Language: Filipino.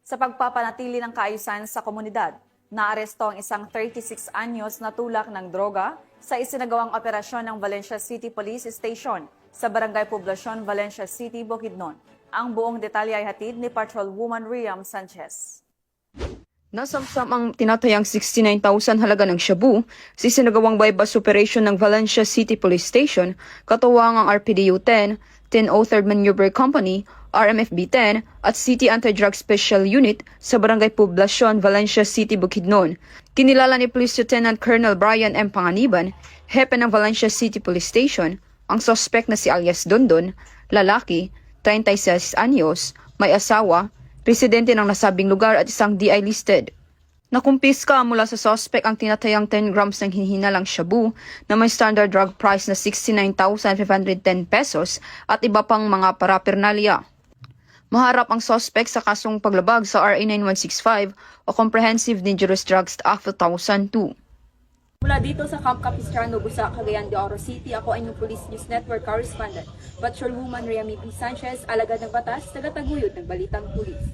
Sa pagpapanatili ng kaayusan sa komunidad, naaresto ang isang 36 anyos na tulak ng droga sa isinagawang operasyon ng Valencia City Police Station sa Barangay Poblacion, Valencia City, Bukidnon. Ang buong detalye ay hatid ni Patrolwoman Riam Sanchez. Nasamsam ang tinatayang 69,000 halaga ng shabu sa isinagawang bypass operation ng Valencia City Police Station, katuwang ang RPDU-10, 1003rd Maneuver Company, RMFB-10 at City Anti-Drug Special Unit sa Barangay Poblacion, Valencia City, Bukidnon. Kinilala ni Police Lieutenant Colonel Brian M. Panganiban, hepe ng Valencia City Police Station, ang suspect na si alias Dondon, lalaki, 36 anyos, may asawa, residente ng nasabing lugar at isang DI listed. Nakumpiska mula sa suspect ang tinatayang 10 grams ng hinihinalang shabu na may standard drug price na 69,510 pesos at iba pang mga paraphernalia. Maharap ang suspect sa kasong paglabag sa RA 9165 o Comprehensive Dangerous Drugs Act 2002. Mula dito sa Camp Capistrano, Busa, Cagayan de Oro City, ako ay inyong Police News Network correspondent, Patrolwoman Riam Sanchez, alagad ng batas, tagataguyod ng Balitang Pulis.